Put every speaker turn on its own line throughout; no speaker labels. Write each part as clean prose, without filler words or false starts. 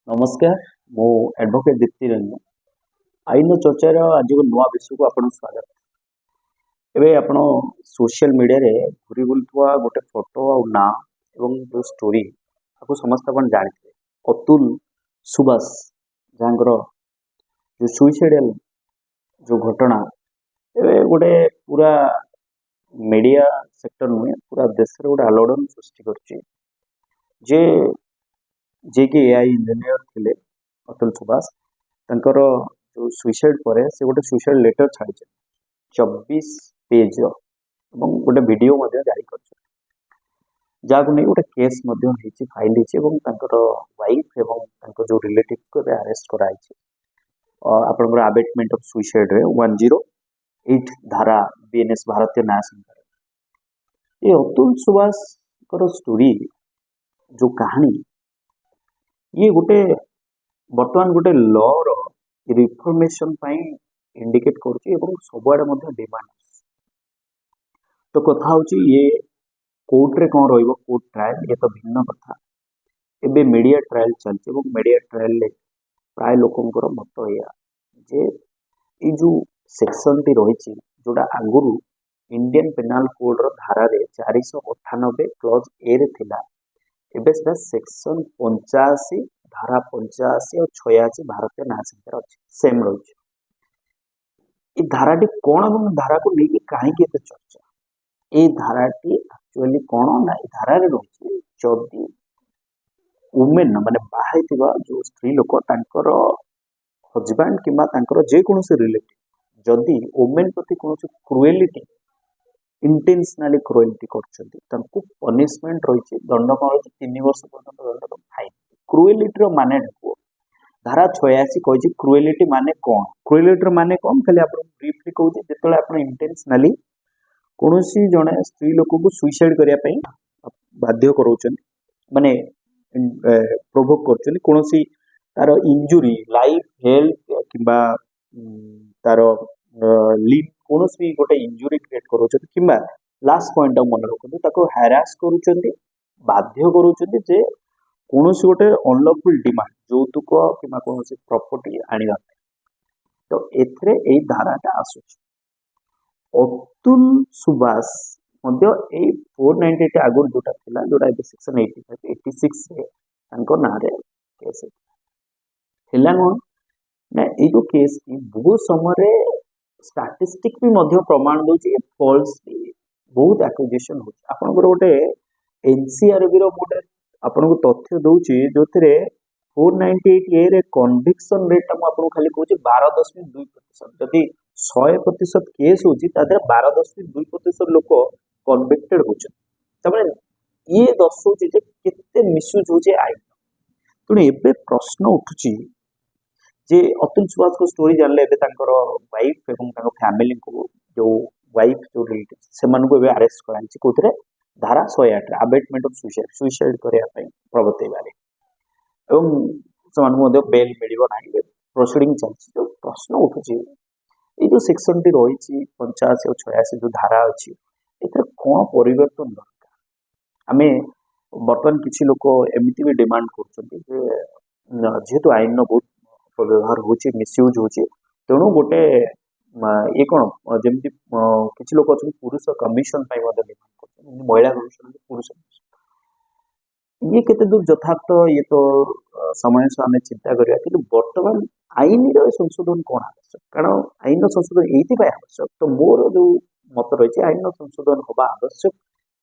नमस्कार मो एडवोकेट दीप्ति रंजन आईन चर्चार आज को नुआ विषय को आपन स्वागत। एबे आपण सोशल मीडिया रे घुरी बुलुवा गोटे फोटो आ ना एवं जो स्टोरी आपको समस्त अपन जानते अतुल सुभाष जहाँकर जो सुइसाइडल जो घटना एबे गोटे पूरा मीडिया सेक्टर नुहे पूरा देश रे गोटे आलोड़न सृष्टि करछि जे जे कि एआई इंजीनियर थिले अतुल सुभाष तांकर जो सुइसाइड पर से गोटे सुइसाइड लेटर छाड़ी 24 पेज गोटे वीडियो जारी कर जहाँ नहीं गोटे केस फाइल वाइफ एवं जो रिलेटिव को अरेस्ट कराई आपंकर अबेटमेंट ऑफ सुइसाइड रे 108 धारा बीएनएस भारतीय न्याय संहिता ये अतुल सुभाष स्टोरी जो कहानी ये गोटे बर्तमान गोटे लॉ रो रिफॉर्मेशन इंडिकेट करुच्ची सबुआड़े डिमांड तो कथा होची ये कोर्ट रे कौन रहिबो कोर्ट ट्रायल ये तो भिन्न कथा एबे मीडिया ट्रायल चलছে এবং मीडिया ट्रायल ले प्राय लोकंकर मत या जे ये जो सेक्शन टी रहिची जोडा आगुरु इंडियन पेनल कोड रो धारा रे 498 क्लॉज ए रे थिला एबे से सेक्शन 85 धारा 85 और 86 भारतीय न्याय संहिता अच्छी सेम रही ये धाराटी कौन और धारा को लेकिन कहीं चर्चा ये धाराटी एक्चुअली कौन ना धारा रही जदि वुमेन माने बाहर जो स्त्री लोक हजबैंड कि जेकोसी रिलेटिव जदि वुमेन प्रति कौन क्रुएलिटी इंटेंशनली क्रुएलिटी कर पनिशमेंट रही दंड कौन रही 3 वर्ष पर्यटन दंड फाइन क्रुएलिटी माने धारा 86 कही क्रुएलिटी माने कौन क्रुएलिटी माने कौन खाली आप ब्रीफली कहूँ जो आप इंटेंशनली कौन जड़े स्त्री लोक को सुइसाइड करने बाध्य कराउछन माने प्रोभोक कर कौन तार इंजुरी लाइफ हेल्थ किंबा तार लिव कौन भी गोटे इंजुरी क्रिएट कर लास्ट पॉइंट मन रखते हारास कर बाध्य कर कौन गोटे अनलफुल डिमांड यौतुक कि कौन प्रॉपर्टी आने तो एथरे ए धाराटा आसु अतुल सुभाष 498 आगुर जोटा थिला जोटा सेक्शन 85 86 रे ना रे केस हिला ना ये जो केस की बहुत समय स्टैटिस्टिक भी प्रमाण दौर फॉल्स बहुत एक्यूजेशन हो आपनकर गोटे एनसीआरबी रो गोटे आपन को तथ्य दौची जो 498 ए रे कन्विक्शन रेट आपको खाली कहूँ 12.2% जदि 100% केस होची 12.2% लोक कन्विक्टेड होचन ये दर्शाउची जे केते मिसयूज होची आईन तेणु एबे प्रश्न उठुची जे अतुल सुभाष को स्टोरी जानले एबे तांकर वाइफ एवं तांकर फैमिली को जो वाइफ जो रिलेटिव से मानको एबे अरेस्ट करांची कोथरे धारा 108 अबेटमेंट ऑफ सुइसाइड करने प्रवर्तन एवं से बेल मिल ना प्रोसीडिंग चलती जो प्रश्न उठुची ये जो सेक्शन टी रही 85 और 86 जो धारा अच्छी एथरे कौन परिवर्तन दरकार आमे बर्तमान किसी लोक एमती भी डिमांड कर जेहेतु आईन बहुत व्यवहार हो मिसयूज हो तेणु गोटे ये कौन जमी किसी लोग अच्छा पुरुष कमिशन डिमांड कर महिला कमिशन पुरुष ये केते दूर यथार्थ ये तो समय से आम चिंता करा कि बर्तमान आईन संशोधन कौन आवश्यक कारण आईन संशोधन ये आवश्यक तो मोर जो मत रही आईन संशोधन हवा आवश्यक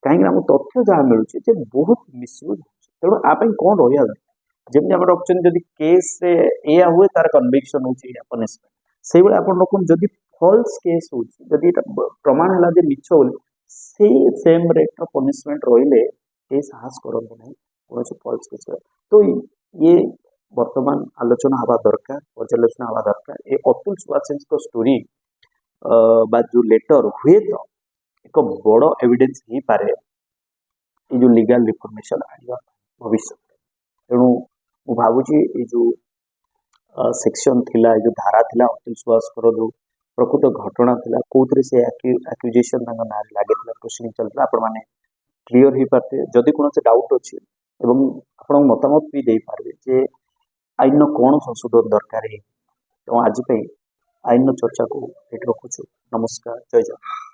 कहीं तथ्य जहाँ मिलूँ बहुत मिसयूज तेणु आप कौन रहा दरकार जमी आम रखुं जब केस या हुए तार कन्विक्शन हो पनिशमेंट से आप रखुन जदि फॉल्स केस हो प्रमाण है मिछ बोली से सेम रेट पनिशमेंट रही साहस करते ना कौन फॉल्स केस तो ये वर्तमान आलोचना हवा दरकार पर्यालोचना हवा दरकार ये अतुल सुभाष को स्टोरी जो लेटर हुए तो एक बड़ एविडेंस हो पारे ये जो लीगल रिफॉर्मेशन आने भविष्य तेणु मु भावुची ये जो सेक्शन थिला जो धारा थिला अतुल सुभाष जो प्रकृत घटना थिला कोथरे से एक्यूजेशन ना लगे प्रोसीडिंग चलता आपण माने क्लियर हो पाते जदि कौन डाउट अच्छी एवं आप मतामत भी दे पारे जे ଆଇନର କ'ଣ ସଂଶୋଧନ ଦରକାର। ତେଣୁ ଆଜି ପାଇଁ ଆଇନର ଚର୍ଚ୍ଚାକୁ ଏଠି ରଖୁଛୁ। ନମସ୍କାର, ଜୟ ଜଗନ୍ନାଥ।